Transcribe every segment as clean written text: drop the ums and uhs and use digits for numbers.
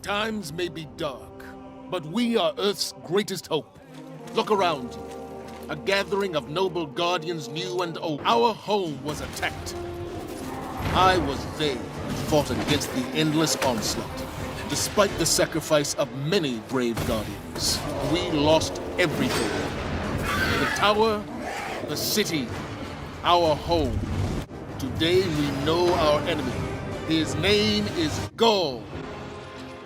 Times may be dark, but we are Earth's greatest hope. Look around you. A gathering of noble guardians new and old. Our home was attacked. I was there and fought against the endless onslaught. Despite the sacrifice of many brave guardians, we lost everything. The tower, the city, our home. Today we know our enemy. His name is Gaul.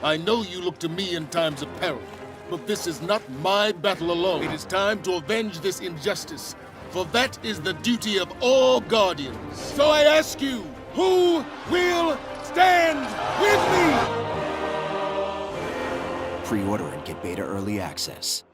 I know you look to me in times of peril, but this is not my battle alone. It is time to avenge this injustice, for that is the duty of all guardians. So I ask you, who will stand with me? Pre-order and get beta early access.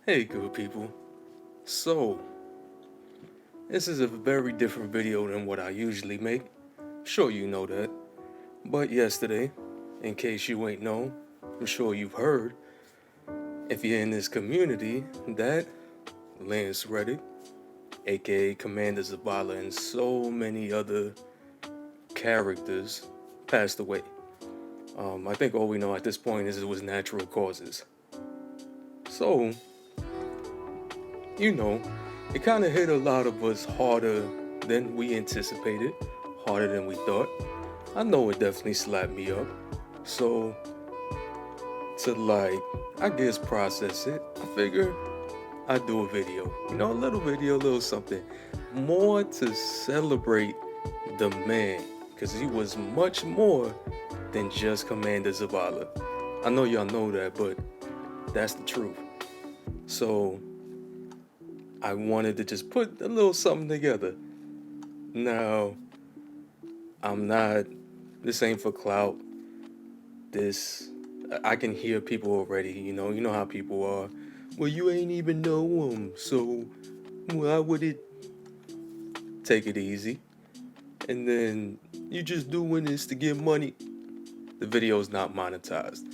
Hey good people, so this is a very different video than what I usually make. Sure you know that, but yesterday, in case you ain't know, I'm sure you've heard, if you're in this community, that Lance Reddick, aka Commander Zavala, and so many other characters passed away. I think all we know at this point is it was natural causes. So, you know, it kind of hit a lot of us harder than we anticipated, harder than we thought. I know it definitely slapped me up. So, to I guess process it, I figure I'd do a video. You know, a little video, a little something. More to celebrate the man, because he was much more than just Commander Zavala. I know y'all know that, but that's the truth. So, I wanted to just put a little something together. Now, this ain't for clout. I can hear people already, you know how people are. Well, you ain't even know him, so why would it? Take it easy. And then, you just doing this to get money. The video's not monetized.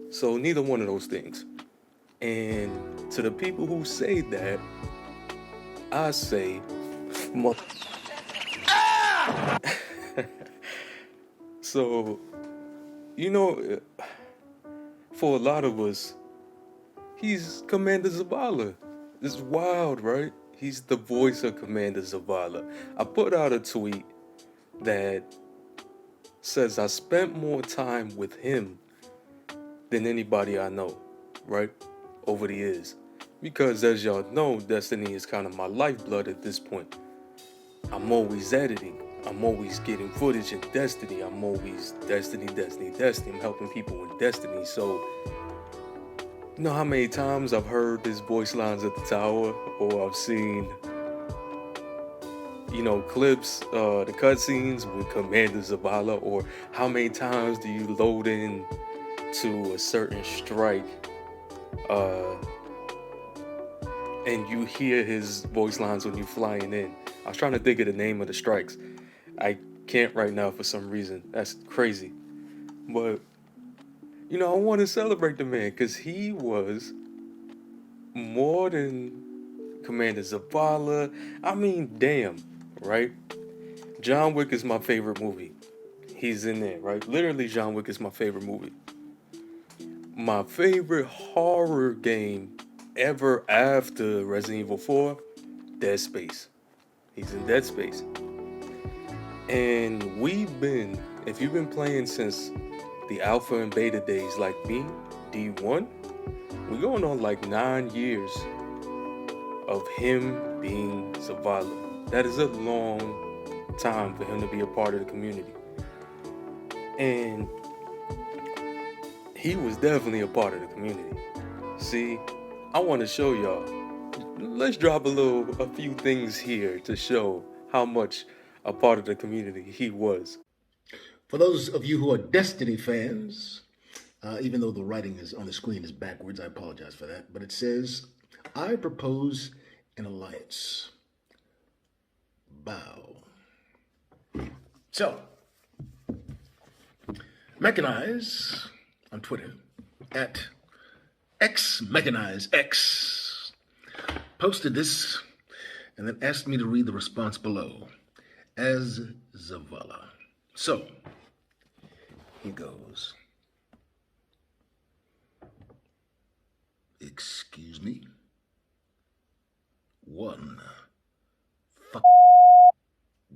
So, neither one of those things. And to the people who say that, I say, So, you know, for a lot of us, he's Commander Zavala. It's wild, right? He's the voice of Commander Zavala. I put out a tweet that says I spent more time with him than anybody I know, right? Over the years. Because as y'all know, Destiny is kind of my lifeblood at this point. I'm always editing. I'm always getting footage in Destiny. I'm always Destiny. I'm helping people in Destiny. So, you know how many times I've heard his voice lines at the tower, or I've seen, you know, clips, the cutscenes with Commander Zavala, or how many times do you load in to a certain strike, and you hear his voice lines when you're flying in. I was trying to think of the name of the strikes. I can't right now for some reason. That's crazy. But, you know, I want to celebrate the man because he was more than Commander Zavala. I mean, damn, right? John Wick is my favorite movie. He's in there, right? Literally, John Wick is my favorite movie. My favorite horror game ever after Resident Evil 4, Dead Space. He's in Dead Space. And if you've been playing since the alpha and beta days like me, D1, we're going on like 9 years of him being Zavala. That is a long time for him to be a part of the community. And he was definitely a part of the community. See, I want to show y'all. Let's drop a few things here to show how much a part of the community he was. For those of you who are Destiny fans, even though the writing is on the screen is backwards, I apologize for that, but it says, I propose an alliance. Bow. So, Mechanize on Twitter at XMechanizeX posted this and then asked me to read the response below as Zavala. So, here goes. Excuse me? One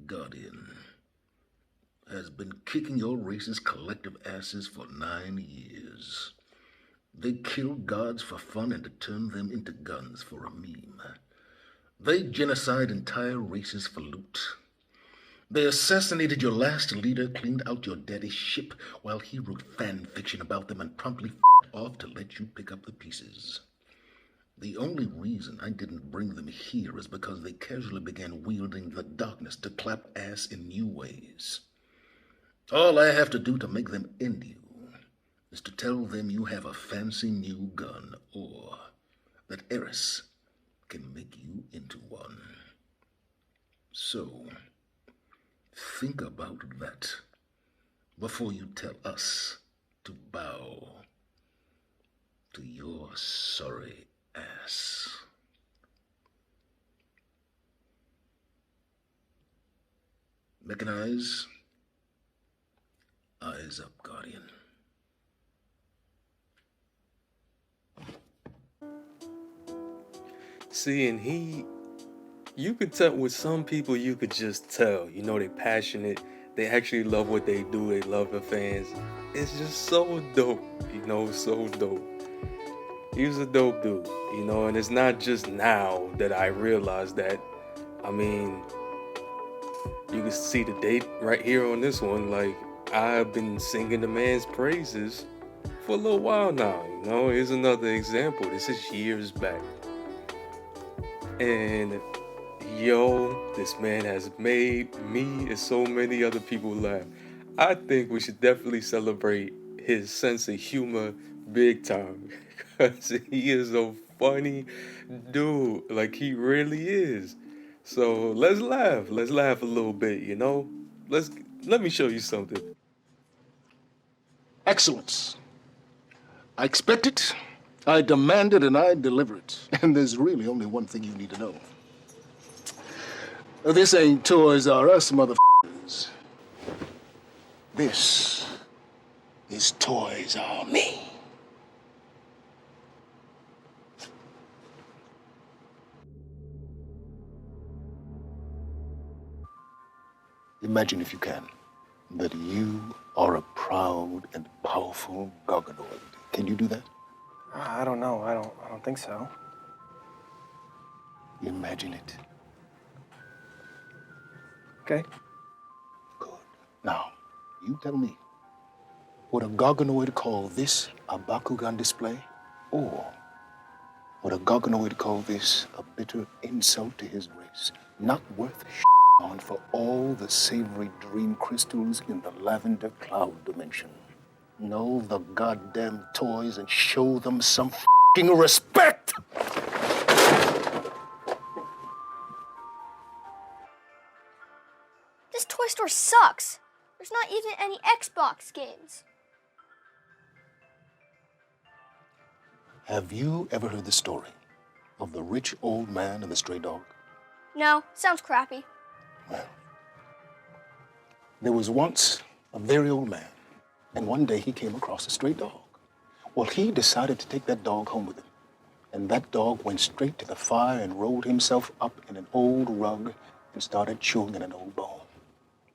Guardian has been kicking your race's collective asses for 9 years. They killed gods for fun and to turn them into guns for a meme. They genocide entire races for loot. They assassinated your last leader, cleaned out your daddy's ship while he wrote fan fiction about them and promptly off to let you pick up the pieces. The only reason I didn't bring them here is because they casually began wielding the darkness to clap ass in new ways. All I have to do to make them end you is to tell them you have a fancy new gun, or that Eris can make you into one. So, think about that before you tell us to bow to your sorry ass. Mechanize. Eyes up, Guardian. See, and you could tell with some people, you could just tell, you know, they're passionate. They actually love what they do. They love the fans. It's just so dope, you know, so dope. He was a dope dude, you know, and it's not just now that I realized that. I mean, you can see the date right here on this one. Like, I've been singing the man's praises for a little while now, you know. Here's another example. This is years back. And yo, this man has made me and so many other people laugh. I think we should definitely celebrate his sense of humor big time, because he is a funny dude. Like, he really is. So let's laugh a little bit, you know. Let me show you something. Excellence. I expect it, I demand it, and I deliver it. And there's really only one thing you need to know. This ain't Toys R Us, motherfuckers. This is Toys R Me. Imagine, if you can, that you are a proud and powerful Gargonoid. Can you do that? I don't know. I don't think so. Imagine it. Okay. Good. Now, you tell me, would a Gargonoid call this a Bakugan display? Or would a Gargonoid call this a bitter insult to his race? Not worth on for all the savory dream crystals in the lavender cloud dimension. Know the goddamn toys and show them some respect! This toy store sucks. There's not even any Xbox games. Have you ever heard the story of the rich old man and the stray dog? No, sounds crappy. Well, there was once a very old man, and one day he came across a stray dog. Well, he decided to take that dog home with him. And that dog went straight to the fire and rolled himself up in an old rug and started chewing in an old bone.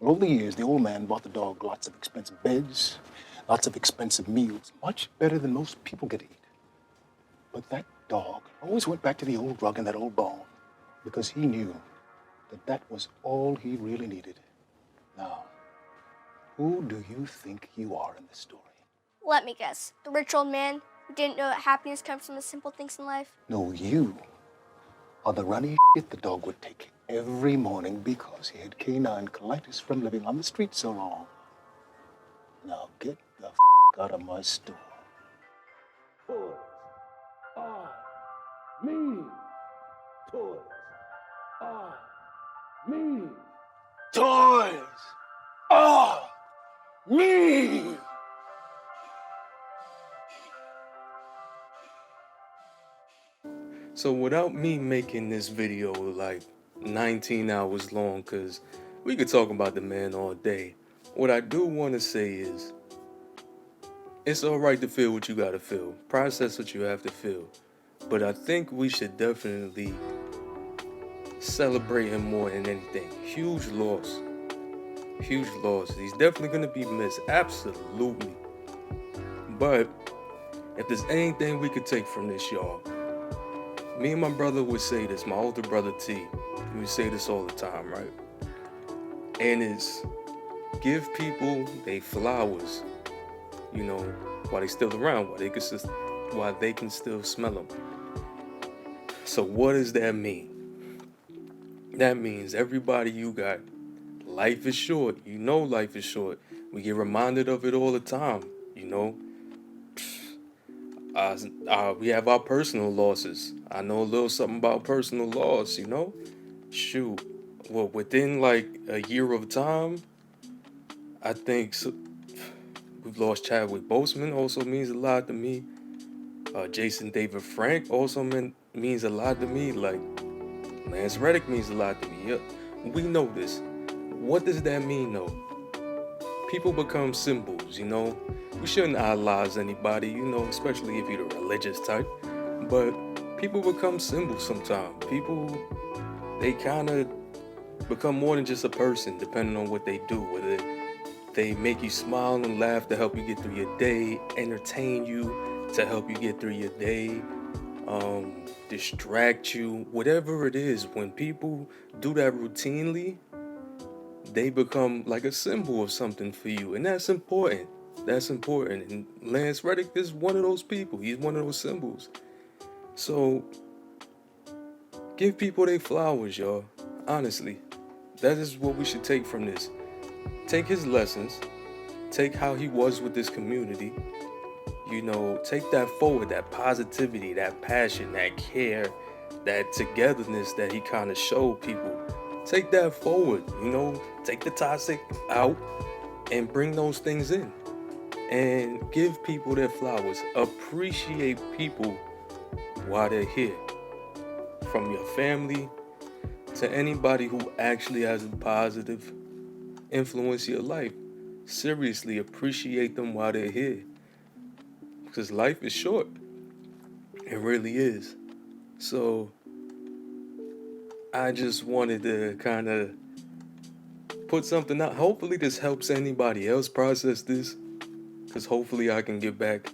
Well, over the years, the old man bought the dog lots of expensive beds, lots of expensive meals, much better than most people could eat. But that dog always went back to the old rug and that old bone because he knew that that was all he really needed. Now, who do you think you are in this story? Let me guess. The rich old man who didn't know that happiness comes from the simple things in life? No, you are the runny shit the dog would take every morning because he had canine colitis from living on the street so long. Now get the out of my store. Toys are me. Toys are me. Toys are me. So without me making this video like 19 hours long, because we could talk about the man all day, what I do want to say is, it's alright to feel what you gotta feel. Process what you have to feel. But I think we should definitely celebrate him more than anything. Huge loss. Huge loss. He's definitely gonna be missed. Absolutely. But if there's anything we could take from this, y'all, me and my brother would say this, my older brother T, we would say this all the time, right? And it's give people their flowers, you know, while they still around, while they can still smell them. So what does that mean? That means everybody you got, life is short. You know life is short. We get reminded of it all the time, you know. We have our personal losses. I know a little something about personal loss, you know. Shoot, well, within like a year of time, I think we've lost Chadwick Boseman, also means a lot to me. Jason David Frank also means a lot to me. Like Lance Reddick means a lot to me. Yeah, we know this. What does that mean though? People become symbols, you know. We shouldn't idolize anybody, you know, especially if you're the religious type. But people become symbols sometimes. People, they kind of become more than just a person, depending on what they do. Whether they make you smile and laugh to help you get through your day, entertain you to help you get through your day, distract you, whatever it is. When people do that routinely, they become like a symbol of something for you, and that's important. That's important. And Lance Reddick is one of those people. He's one of those symbols. So give people their flowers, y'all. Honestly, that is what we should take from this. Take his lessons. Take how he was with this community. You know, take that forward, that positivity, that passion, that care, that togetherness that he kind of showed people. Take that forward, you know, take the toxic out and bring those things in. And give people their flowers. Appreciate people while they're here. From your family to anybody who actually has a positive influence in your life. Seriously, appreciate them while they're here. Because life is short. It really is. So I just wanted to kind of put something out. Hopefully this helps anybody else process this. Because hopefully I can get back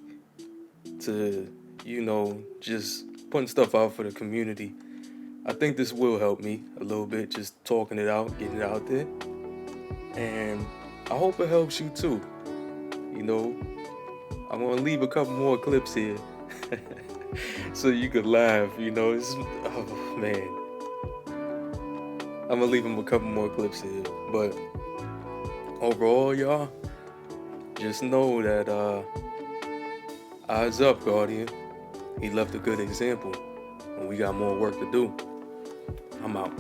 to, you know, just putting stuff out for the community. I think this will help me a little bit, just talking it out, getting it out there. And I hope it helps you too. You know, I'm going to leave a couple more clips here so you could laugh, you know. Oh, man. I'm going to leave them a couple more clips here. But overall, y'all, just know that eyes up, Guardian. He left a good example, and we got more work to do. I'm out.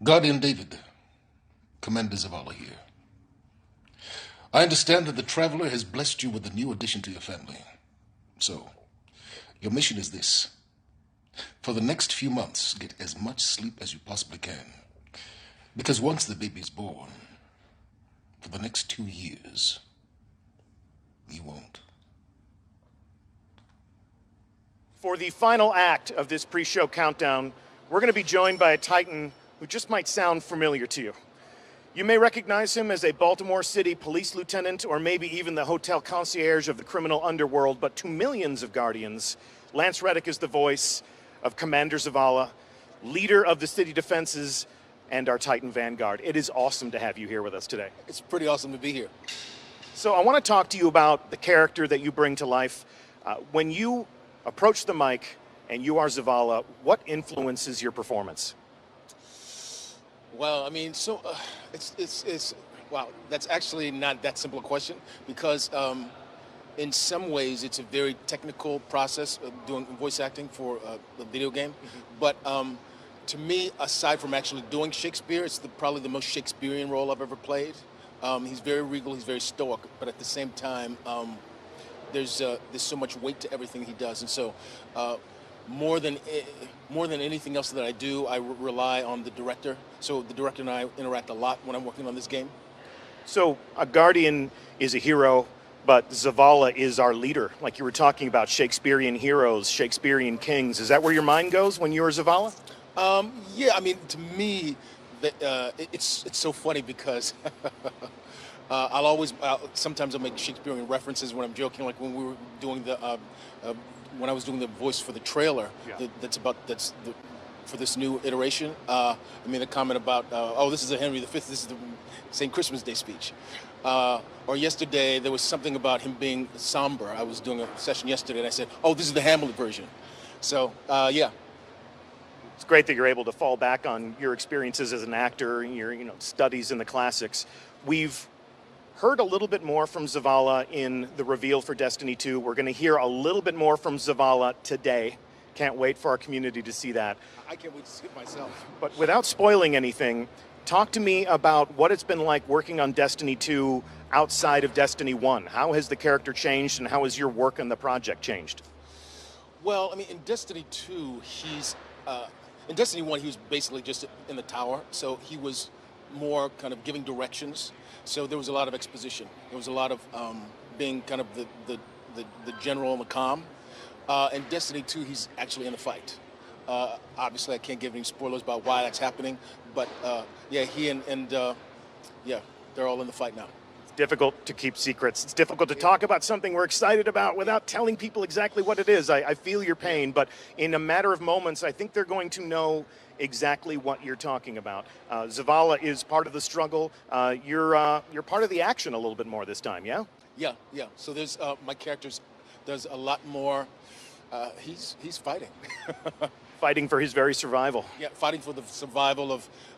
Guardian David, Commander Zavala here. I understand that the Traveler has blessed you with a new addition to your family. So, your mission is this. For the next few months, get as much sleep as you possibly can. Because once the baby is born, for the next 2 years, you won't. For the final act of this pre-show countdown, we're going to be joined by a Titan who just might sound familiar to you. You may recognize him as a Baltimore City police lieutenant or maybe even the hotel concierge of the criminal underworld, but to millions of Guardians, Lance Reddick is the voice of Commander Zavala, leader of the city defenses, and our Titan Vanguard. It is awesome to have you here with us today. It's pretty awesome to be here. So I want to talk to you about the character that you bring to life. When you approach the mic and you are Zavala, what influences your performance? Well, I mean, so it's Wow, that's actually not that simple a question because in some ways it's a very technical process of doing voice acting for a video game. But to me, aside from actually doing Shakespeare, it's probably the most Shakespearean role I've ever played. He's very regal, he's very stoic, but at the same time, there's so much weight to everything he does. And so more than anything else that I do, I rely on the director. So the director and I interact a lot when I'm working on this game. So a Guardian is a hero, but Zavala is our leader. Like you were talking about Shakespearean heroes, Shakespearean kings. Is that where your mind goes when you're Zavala? Yeah, I mean, to me, it's so funny because sometimes I'll make Shakespearean references when I'm joking, like when we were doing when I was doing the voice for the trailer. Yeah. For this new iteration. I mean, the comment about, oh, this is a Henry V, this is the same Christmas Day speech. Or yesterday, there was something about him being somber. I was doing a session yesterday, and I said, oh, this is the Hamlet version. So, yeah. It's great that you're able to fall back on your experiences as an actor, your studies in the classics. We've heard a little bit more from Zavala in the reveal for Destiny 2. We're going to hear a little bit more from Zavala today. Can't wait for our community to see that. I can't wait to see it myself. But without spoiling anything, talk to me about what it's been like working on Destiny 2 outside of Destiny 1. How has the character changed, and how has your work on the project changed? Well, I mean, in Destiny 2, in Destiny 1, he was basically just in the tower, so he was more kind of giving directions. So there was a lot of exposition. There was a lot of being kind of the general and the comm. In Destiny 2, he's actually in the fight. Obviously, I can't give any spoilers about why that's happening, but yeah, he and they're all in the fight now. It's difficult to keep secrets. It's difficult to talk about something we're excited about without telling people exactly what it is. I feel your pain, but in a matter of moments, I think they're going to know exactly what you're talking about. Zavala is part of the struggle. You're part of the action a little bit more this time, yeah? Yeah. So there's my character's does a lot more. He's fighting. Fighting for his very survival. Yeah, fighting for the survival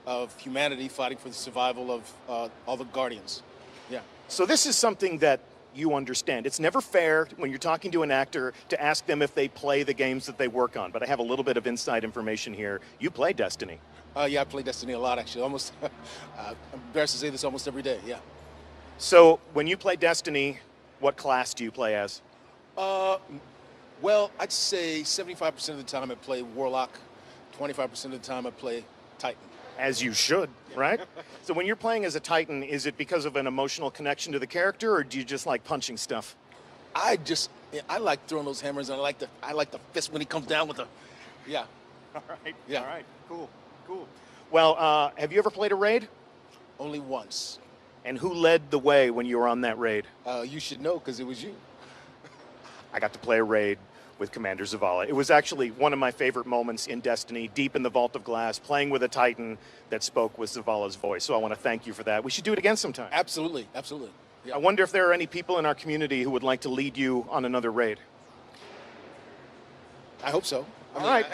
of humanity, fighting for the survival of all the Guardians. Yeah. So this is something that you understand. It's never fair when you're talking to an actor to ask them if they play the games that they work on, but I have a little bit of inside information here. You play Destiny. Yeah, I play Destiny a lot, actually. Almost, I'm embarrassed to say this, almost every day, yeah. So when you play Destiny, what class do you play as? Well, I'd say 75% of the time I play Warlock, 25% of the time I play Titan. As you should, right? So when you're playing as a Titan, is it because of an emotional connection to the character, or do you just like punching stuff? I like throwing those hammers, and I like the fist when he comes down with the, yeah. All right, yeah. All right, cool. Well, have you ever played a raid? Only once. And who led the way when you were on that raid? You should know, because it was you. I got to play a raid with Commander Zavala. It was actually one of my favorite moments in Destiny, deep in the Vault of Glass, playing with a Titan that spoke with Zavala's voice. So I want to thank you for that. We should do it again sometime. Absolutely. Yeah. I wonder if there are any people in our community who would like to lead you on another raid. I hope so. All right.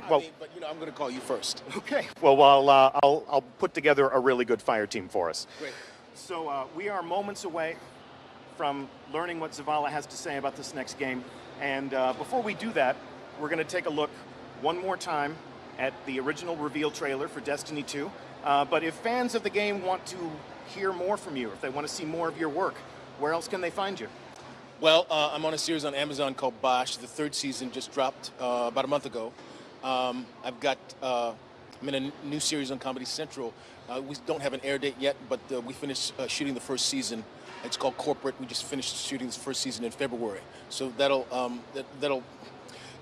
Well, but I'm going to call you first. Okay. Well, I'll put together a really good fire team for us. Great. So we are moments away from learning what Zavala has to say about this next game. And before we do that, we're going to take a look one more time at the original reveal trailer for Destiny 2. But if fans of the game want to hear more from you, if they want to see more of your work, where else can they find you? Well, I'm on a series on Amazon called Bosch. The third season just dropped about a month ago. I'm in a new series on Comedy Central. We don't have an air date yet, but we finished shooting the first season. It's called Corporate. We just finished shooting the first season in February. So they'll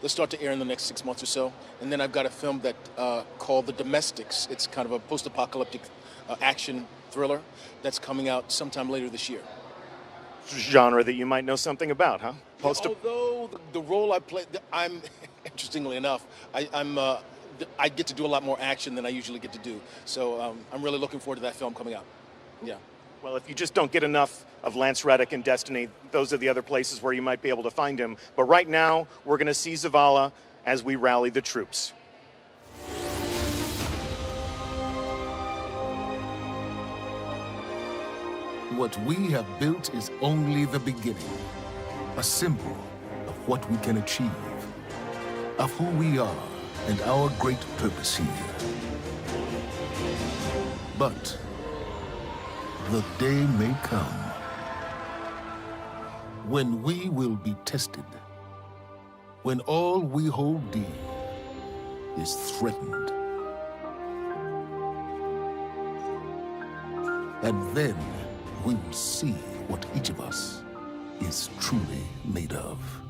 start to air in the next 6 months or so. And then I've got a film that called The Domestics. It's kind of a post-apocalyptic action thriller that's coming out sometime later this year. Genre that you might know something about, huh? Although the role I play, I'm interestingly enough, I get to do a lot more action than I usually get to do. So I'm really looking forward to that film coming out. Yeah. Well, if you just don't get enough of Lance Reddick and Destiny, those are the other places where you might be able to find him. But right now, we're going to see Zavala as we rally the troops. What we have built is only the beginning. A symbol of what we can achieve. Of who we are and our great purpose here. But the day may come when we will be tested. When all we hold dear is threatened. And then we will see what each of us is truly made of.